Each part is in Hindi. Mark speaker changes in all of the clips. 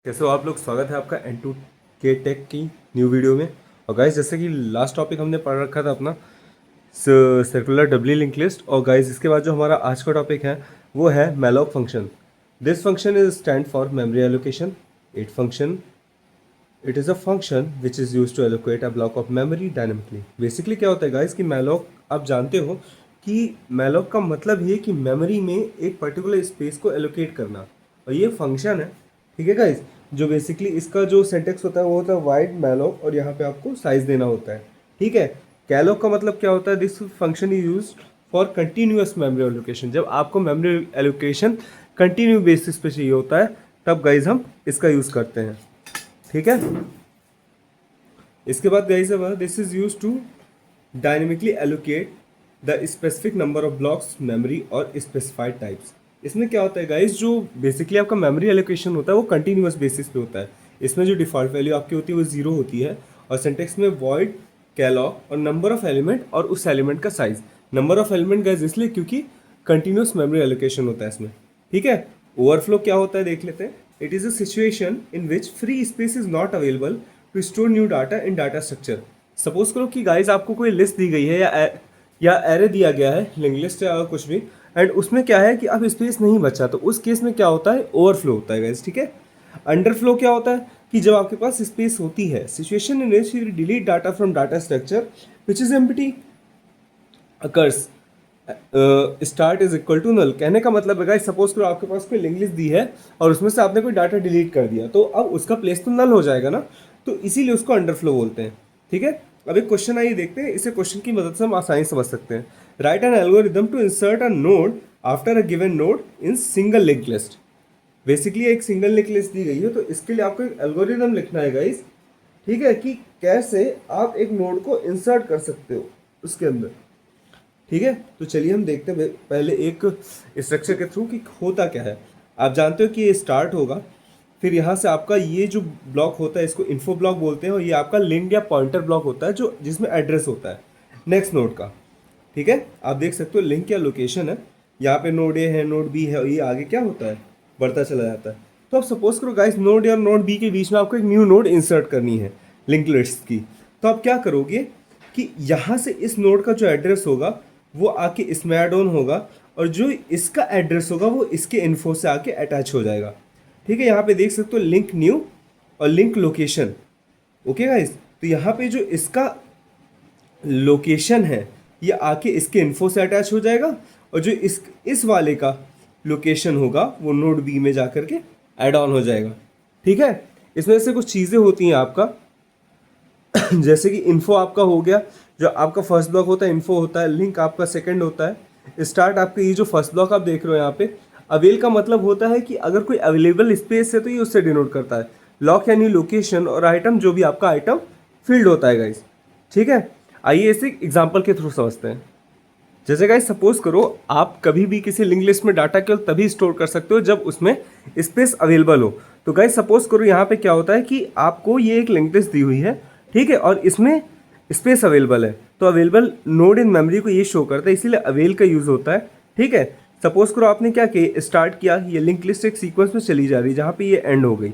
Speaker 1: कैसे हो आप लोग। स्वागत है आपका N2 के टेक की न्यू वीडियो में। और गाइस, जैसे कि लास्ट टॉपिक हमने पढ़ रखा था अपना सर्कुलर डब्ल्यू लिंक लिस्ट। और गाइस, इसके बाद जो हमारा आज का टॉपिक है वो है malloc function. This function is stand for memory allocation. It is a function which is use to allocate a block of memory dynamically. Basically क्या होता है गाइस कि मैलॉक, आप जानते हो कि मैलॉक का मतलब ये है कि मेमोरी में एक पर्टिकुलर स्पेस को एलोकेट करना। और ये फंक्शन है, ठीक है गाइस। जो बेसिकली इसका जो सिंटेक्स होता है वो होता है वाइड मैलॉक, और यहाँ पे आपको साइज देना होता है, ठीक है। कैलॉक का मतलब क्या होता है, this function is use for continuous memory allocation. जब आपको मेमोरी एलोकेशन कंटिन्यू बेसिस पे चाहिए होता है तब गाइज हम इसका यूज़ करते हैं, ठीक है। इसके बाद गाइज अब this is use to dynamically allocate the specific number of blocks memory और स्पेसिफाइड टाइप्स। इसमें क्या होता है गाइज, जो बेसिकली आपका मेमोरी एलोकेशन होता है वो कंटिन्यूस बेसिस पे होता है। इसमें जो डिफॉल्ट वैल्यू आपकी होती है वो 0 होती है, और सिंटेक्स में वॉइड कैलॉक और नंबर ऑफ एलिमेंट और उस एलिमेंट का size. Number of element guys इसलिए क्योंकि कंटिन्यूस मेमोरी एलोकेशन होता है इसमें, ठीक है। ओवरफ्लो क्या होता है देख लेते हैं। It is a situation in which free space is not available to store new data in data structure. Suppose करो कि गाइज आपको कोई लिस्ट दी गई है या एरे दिया गया है, लिंक लिस्ट या कुछ भी, एंड उसमें क्या है कि अब स्पेस नहीं बचा, तो उस केस में क्या होता है, ओवरफ्लो होता है गाइज, ठीक है। अंडरफ्लो क्या होता है कि जब आपके पास स्पेस होती है, situation in which you delete data from data structure which is empty occurs start is equal to null. कहने का मतलब है गाइस, सपोज करो आपके पास कोई लिंक लिस्ट दी है और उसमें से आपने कोई डाटा डिलीट कर दिया, तो अब उसका प्लेस तो नल हो जाएगा ना, तो इसीलिए उसको अंडरफ्लो बोलते हैं, ठीक है। अब एक क्वेश्चन आइए देखते हैं, इसे क्वेश्चन की मदद से हम आसानी से समझ सकते हैं। Write an algorithm to insert a node after a given node in single link list. Basically एक सिंगल लिंक लिस्ट दी गई है, तो इसके लिए आपको एक एल्गोरिदम लिखना है गाइस, ठीक है, कि कैसे आप एक नोड को इंसर्ट कर सकते हो उसके अंदर, ठीक है। तो चलिए हम देखते हैं पहले एक स्ट्रक्चर के थ्रू कि होता क्या है। आप जानते हो कि ये स्टार्ट होगा, फिर यहाँ से आपका ये जो ब्लॉक होता है इसको इन्फो ब्लॉक बोलते हैं, और ये आपका लिंक या पॉइंटर ब्लॉक होता है जो जिसमें एड्रेस होता है नेक्स्ट नोड का, ठीक है। आप देख सकते हो लिंक या लोकेशन है, यहाँ पे नोड ए है, नोड बी है, और ये आगे क्या होता है, बढ़ता चला जाता है। तो आप सपोज करो गाइस, नोड ए और नोड बी के बीच में आपको एक न्यू नोड इंसर्ट करनी है लिंक लिस्ट की। तो आप क्या करोगे कि यहाँ से इस नोड का जो एड्रेस होगा वो आके इसमें ऐड ऑन होगा, और जो इसका एड्रेस होगा वो इसके इन्फो से आके अटैच हो जाएगा, ठीक है। यहाँ पे देख सकते हो लिंक न्यू और लिंक लोकेशन, ओके गाइस। तो यहाँ पे जो इसका लोकेशन है ये आके इसके इन्फो से अटैच हो जाएगा, और जो इस वाले का लोकेशन होगा वो नोड बी में जाकर के ऐड ऑन हो जाएगा, ठीक है। इसमें से कुछ चीज़ें होती हैं आपका जैसे कि इन्फो आपका हो गया, जो आपका फर्स्ट ब्लॉक होता है इन्फो होता है, लिंक आपका सेकंड होता है, स्टार्ट आपका ये जो फर्स्ट ब्लॉक आप देख रहे हो यहाँ पे। अवेल का मतलब होता है कि अगर कोई अवेलेबल स्पेस है तो ये उससे डिनोट करता है। लॉक यानी लोकेशन, और आइटम जो भी आपका आइटम फील्ड होता है गाइस, ठीक है। आइए इसे एग्जाम्पल के थ्रू समझते हैं। जैसे गाइस सपोज करो आप कभी भी किसी लिंक लिस्ट में डाटा केवल तभी स्टोर कर सकते हो जब उसमें स्पेस अवेलेबल हो। तो गाइस सपोज करो यहाँ पे क्या होता है कि आपको ये एक लिंक लिस्ट दी हुई है, ठीक है, और इसमें स्पेस अवेलेबल है, तो अवेलेबल नोड इन मेमोरी को ये शो करता है, इसीलिए अवेल का यूज़ होता है, ठीक है। सपोज करो आपने क्या किया, स्टार्ट किया, ये लिंक लिस्ट एक सीक्वेंस में चली जा रही है जहाँ पे ये एंड हो गई,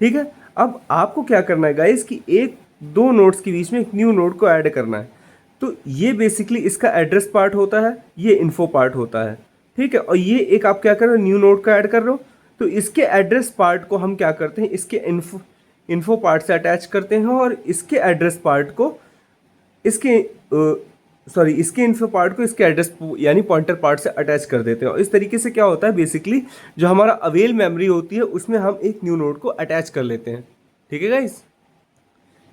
Speaker 1: ठीक है। अब आपको क्या करना है गाइस कि एक दो नोड्स के बीच में एक न्यू नोड को ऐड करना है। तो ये बेसिकली इसका एड्रेस पार्ट होता है, ये इन्फो पार्ट होता है, ठीक है। और ये एक आप क्या कर रहे हो, न्यू नोड का ऐड कर रहे हो, तो इसके एड्रेस पार्ट को हम क्या करते हैं, इसके इन्फो पार्ट से अटैच करते हैं, और इसके एड्रेस पार्ट को इसके इसके इन्फो पार्ट को इसके एड्रेस यानी पॉइंटर पार्ट से अटैच कर देते हैं। और इस तरीके से क्या होता है, बेसिकली जो हमारा अवेल मेमोरी होती है उसमें हम एक न्यू नोड को अटैच कर लेते हैं, ठीक है गाइस।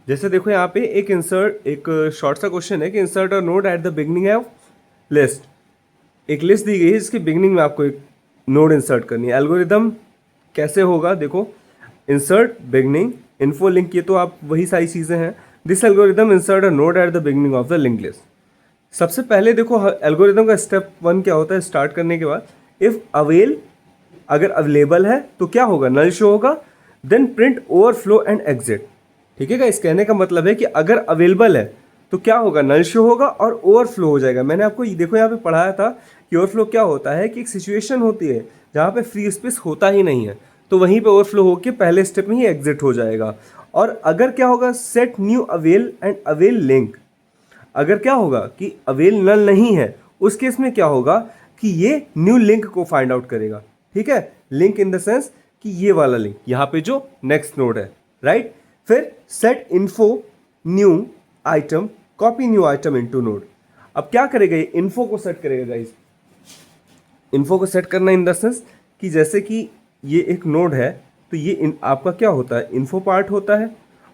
Speaker 1: जैसे देखो यहाँ पे एक शॉर्ट सा क्वेश्चन है कि insert a node at the beginning of list. एक लिस्ट दी गई है जिसके बिगनिंग में आपको एक नोड इंसर्ट करनी है। एल्गोरिदम कैसे होगा देखो, इंसर्ट बिगनिंग इन्फो लिंक, ये तो आप वही सारी चीज़ें हैं। This algorithm insert a node at the beginning of the link list. सबसे पहले देखो एल्गोरिदम का स्टेप 1 क्या होता है, स्टार्ट करने के बाद इफ़ अवेल, अगर अवेलेबल है तो क्या होगा, नल शो होगा, then print overflow and exit, ठीक है। इस कहने का मतलब है कि अगर अवेलेबल है तो क्या होगा, नल शो होगा और ओवरफ्लो हो जाएगा। मैंने आपको देखो यहाँ पे पढ़ाया था कि ओवरफ्लो क्या होता है कि एक सिचुएशन होती है जहाँ पे फ्री स्पेस होता ही नहीं है, तो वहीं पे ओवरफ्लो होके पहले स्टेप में ही एग्जिट हो जाएगा। और अगर क्या होगा, set new avail and avail link, अगर क्या होगा कि अवेल नल नहीं है, उस केस में क्या होगा कि ये न्यू लिंक को फाइंड आउट करेगा। ठीक है, लिंक इन द सेंस कि ये वाला लिंक यहाँ पे जो नेक्स्ट नोड है, राइट। फिर set info new item copy new item into node. अब क्या करेगा, ये इन्फो को सेट करेगा गाइस। इन्फो को सेट करना इन द सेंस कि जैसे कि ये एक नोड है, तो ये आपका क्या होता है, इन्फो पार्ट होता है,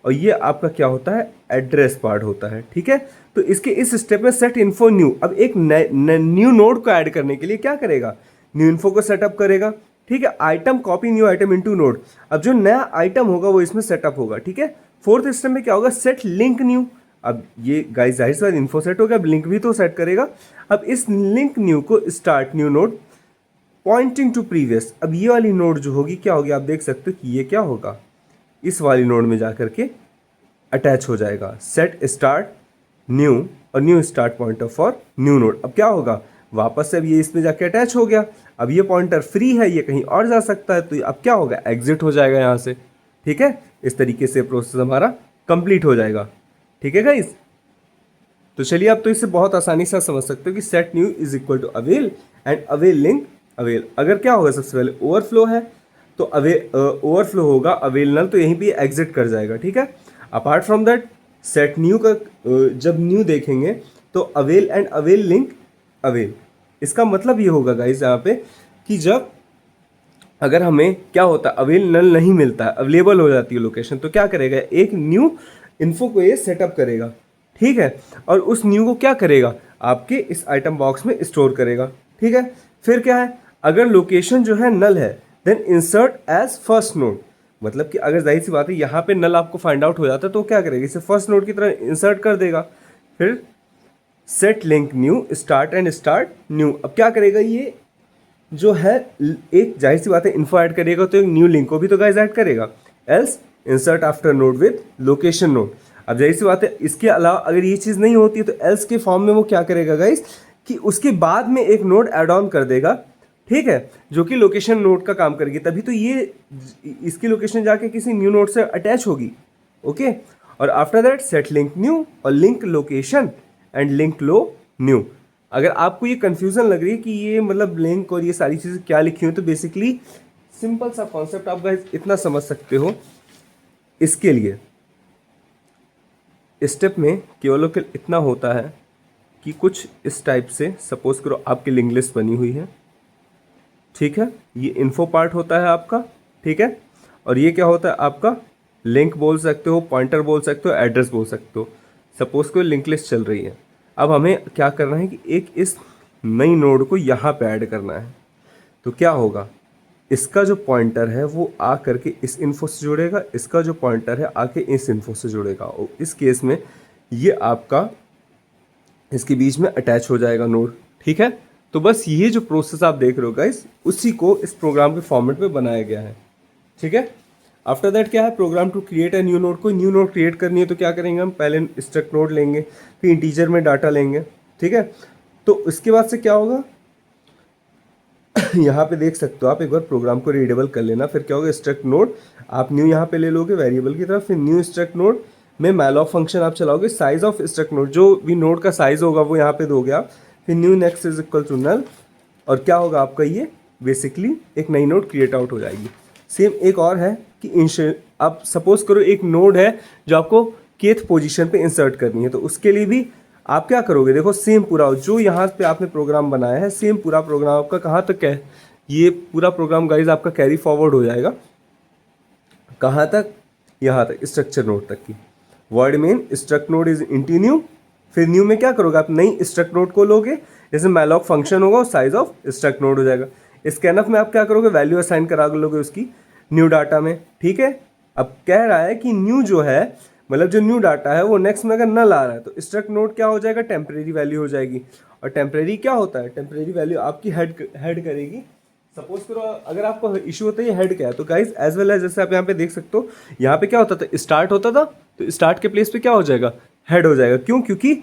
Speaker 1: और ये आपका क्या होता है, एड्रेस पार्ट होता है। ठीक है, तो इसके इस स्टेप में सेट इन्फो न्यू, अब एक न्यू नोड को ऐड करने के लिए क्या करेगा, न्यू इन्फो को सेटअप करेगा। ठीक है, item copy new item into node, अब जो नया आइटम होगा वो इसमें सेटअप होगा। ठीक है, फोर्थ स्टेप में क्या होगा, सेट लिंक न्यू। अब ये गाइस जाहिर सी बात इन्फो सेट हो गया, अब लिंक भी तो सेट करेगा। अब इस लिंक न्यू को start new node pointing to previous, अब ये वाली नोड जो होगी क्या होगी, आप देख सकते हो कि ये क्या होगा, इस वाली नोड में जाकर के अटैच हो जाएगा। सेट स्टार्ट न्यू और new start pointer for new node, अब क्या होगा, वापस से अब ये इसमें जाके अटैच हो गया। अब ये पॉइंटर फ्री है, ये कहीं और जा सकता है, तो अब क्या होगा, एग्जिट हो जाएगा यहाँ से। ठीक है, इस तरीके से प्रोसेस हमारा कंप्लीट हो जाएगा। ठीक है गाइस, तो चलिए आप तो इससे बहुत आसानी से समझ सकते हो कि set new is equal to avail and avail link avail. अगर क्या होगा, सबसे पहले ओवरफ्लो है तो ओवरफ्लो होगा, अवेल नल तो यहीं पे एग्जिट कर जाएगा। ठीक है, apart from that set new का जब न्यू देखेंगे तो avail and avail link avail, इसका मतलब ये होगा गाइस यहाँ पे कि जब अगर हमें क्या होता है, अवेल नल नहीं मिलता है, अवेलेबल हो जाती है लोकेशन, तो क्या करेगा, एक न्यू इन्फो को ये सेटअप करेगा। ठीक है, और उस न्यू को क्या करेगा, आपके इस आइटम बॉक्स में स्टोर करेगा। ठीक है, फिर क्या है, अगर लोकेशन जो है नल है then insert as first node, मतलब कि अगर जाहिर सी बात है यहाँ पे नल आपको फाइंड आउट हो जाता है तो क्या करेगा, इसे फर्स्ट नोड की तरह इंसर्ट कर देगा। फिर set link new start and start new, अब क्या करेगा, ये जो है एक जाहिर सी बात है इन्फो ऐड करेगा तो एक न्यू लिंक को भी तो गाइस ऐड करेगा। Else insert after node with location node, अब जाहिर सी बात है इसके अलावा अगर ये चीज़ नहीं होती है तो एल्स के फॉर्म में वो क्या करेगा गाइस कि उसके बाद में एक नोड ऐड ऑन कर देगा। ठीक है, जो कि लोकेशन नोड का काम करेगी, तभी तो ये इसकी लोकेशन जाके किसी न्यू नोड से अटैच होगी। ओके, और after that set link new और लिंक लोकेशन एंड लिंक लो न्यू। अगर आपको ये कंफ्यूजन लग रही है कि ये मतलब लिंक और ये सारी चीज़ें क्या लिखी हुई, तो बेसिकली सिंपल सा कॉन्सेप्ट आप गाइस इतना समझ सकते हो। इसके लिए स्टेप में केवल इतना होता है कि कुछ इस टाइप से सपोज करो आपकी लिंक लिस्ट बनी हुई है। ठीक है, ये इन्फो पार्ट होता है आपका। ठीक है, और ये क्या होता है आपका, लिंक बोल सकते हो, पॉइंटर बोल सकते हो, एड्रेस बोल सकते हो। सपोज कोई लिंक लिस्ट चल रही है, अब हमें क्या करना है कि एक इस नई नोड को यहाँ पे ऐड करना है, तो क्या होगा, इसका जो पॉइंटर है वो आ करके इस इन्फो से जुड़ेगा, इसका जो पॉइंटर है आके इस इन्फो से जुड़ेगा, और इस केस में ये आपका इसके बीच में अटैच हो जाएगा नोड। ठीक है, तो बस ये जो प्रोसेस आप देख रहे हो गाइस, उसी को इस प्रोग्राम के फॉर्मेट में बनाया गया है। ठीक है, आफ्टर दैट क्या है, program to create a new node, कोई न्यू नोड क्रिएट करनी है तो क्या करेंगे हम, पहले स्ट्रक्ट नोड लेंगे, फिर इंटीजर में डाटा लेंगे। ठीक है, तो इसके बाद से क्या होगा यहाँ पे देख सकते हो आप, एक बार प्रोग्राम को रीडेबल कर लेना। फिर क्या होगा, स्ट्रक्ट नोड आप न्यू यहाँ पे ले लोगे वेरिएबल की तरफ, फिर न्यू स्ट्रक्ट नोड में मैलॉक फंक्शन आप चलाओगे, साइज ऑफ स्ट्रक्ट नोड, जो भी नोड का साइज होगा वो यहाँ पे दोगे आप, फिर new next is equal to null, और क्या होगा आपका, ये बेसिकली एक नई नोड क्रिएट आउट हो जाएगी। सेम एक और है कि आप सपोज करो एक नोड है जो आपको केथ पोजीशन पे इंसर्ट करनी है, तो उसके लिए भी आप क्या करोगे, देखो सेम पूरा जो यहाँ पे आपने प्रोग्राम बनाया है, सेम पूरा प्रोग्राम आपका कहाँ तक है, ये पूरा प्रोग्राम गाइज आपका कैरी फॉरवर्ड हो जाएगा कहाँ तक, यहाँ तक स्ट्रक्चर नोड तक की। Word main struct node is into new, फिर न्यू में क्या करोगे आप, नई स्ट्रक्ट नोड को लोगे, जैसे मैलॉक फंक्शन होगा साइज ऑफ स्ट्रक्ट नोड हो जाएगा। स्कैनफ में आप क्या करोगे, वैल्यू असाइन करा लोगे उसकी न्यू डाटा में। ठीक है, अब कह रहा है कि न्यू जो है मतलब जो न्यू डाटा है वो नेक्स्ट में अगर नल आ रहा है तो स्ट्रक्ट नोड क्या हो जाएगा, टेम्परेरी वैल्यू हो जाएगी। और टेम्परेरी क्या होता है, टेम्परेरी वैल्यू आपकी हेड करेगी। सपोज करो अगर आपको इशू होता है ये हेड क्या है, तो गाइज एज वेल एज जैसे आप यहाँ पे देख सकते हो, यहाँ पे क्या होता था, स्टार्ट होता था, तो स्टार्ट के प्लेस पे क्या हो जाएगा, हेड हो जाएगा। क्यों, क्योंकि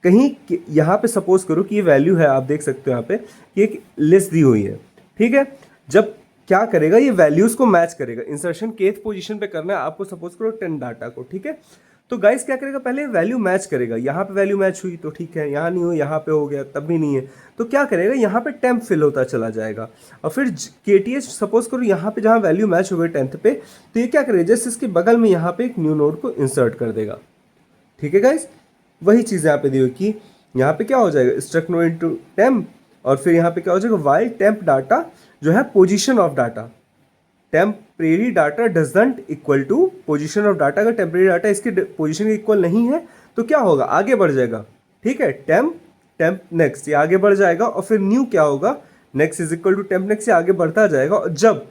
Speaker 1: कहीं यहाँ पे सपोज करो कि ये वैल्यू है, आप देख सकते हो यहाँ पे कि एक लिस्ट दी हुई है। ठीक है, जब क्या करेगा, ये वैल्यूज़ को मैच करेगा। इंसर्शन केथ पोजीशन पे करना है आपको, सपोज करो 10 डाटा को, ठीक है। तो गाइस क्या करेगा, पहले वैल्यू मैच करेगा। यहाँ पे वैल्यू मैच हुई तो ठीक है, यहाँ नहीं हुई, यहाँ पे हो गया तब भी नहीं है, तो क्या करेगा, यहाँ पे टेम्प फिल होता चला जाएगा। और फिर KTH सपोज करो यहाँ पे जहाँ वैल्यू मैच हो गई 10th पे, तो ये क्या करेगा, जस्ट इसके बगल में यहाँ पे एक न्यू नोड को इंसर्ट कर देगा। ठीक है गाइस, वही चीज़ यहाँ पे दी हुई कि यहाँ पे क्या हो जाएगा, स्ट्रक्ट नोड इनटू टेम्प, और फिर यहाँ पे क्या हो जाएगा, वाइल टेम्प डाटा जो है position of data, temporary data doesn't equal to position of data. अगर टेम्परेरी डाटा इसके पोजीशन के इक्वल नहीं है तो क्या होगा, आगे बढ़ जाएगा। ठीक है, टेम्प नेक्स्ट, ये आगे बढ़ जाएगा, और फिर न्यू क्या होगा, next is equal to temp next, ये आगे बढ़ता जाएगा, और जब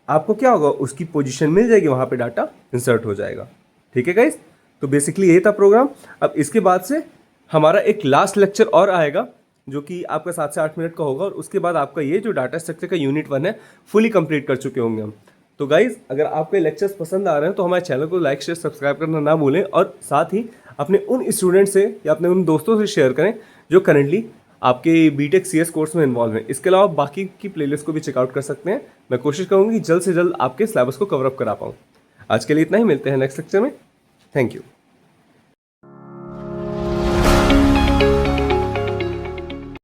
Speaker 1: आपको क्या होगा, उसकी पोजीशन मिल जाएगी, वहाँ पे डाटा इंसर्ट हो जाएगा। ठीक है गाइस, तो बेसिकली यही था प्रोग्राम। अब इसके बाद से हमारा एक लास्ट लेक्चर और आएगा जो कि आपका 7 से 8 मिनट का होगा, और उसके बाद आपका ये जो डाटा स्ट्रक्चर का यूनिट 1 है फुली कंप्लीट कर चुके होंगे हम। तो गाइज, अगर आपको लेक्चर्स पसंद आ रहे हैं तो हमारे चैनल को लाइक शेयर सब्सक्राइब करना ना भूलें, और साथ ही अपने उन स्टूडेंट से या अपने उन दोस्तों से शेयर करें जो करेंटली आपके बीटेक CS कोर्स में इन्वॉल्व हैं। इसके अलावा बाकी की प्लेलिस्ट को भी चेकआउट कर सकते हैं। मैं कोशिश करूँगी कि जल्द से जल्द आपके सिलेबस को कवर अप करा पाऊँ। आज के लिए इतना ही, मिलते हैं नेक्स्ट लेक्चर में। Thank you.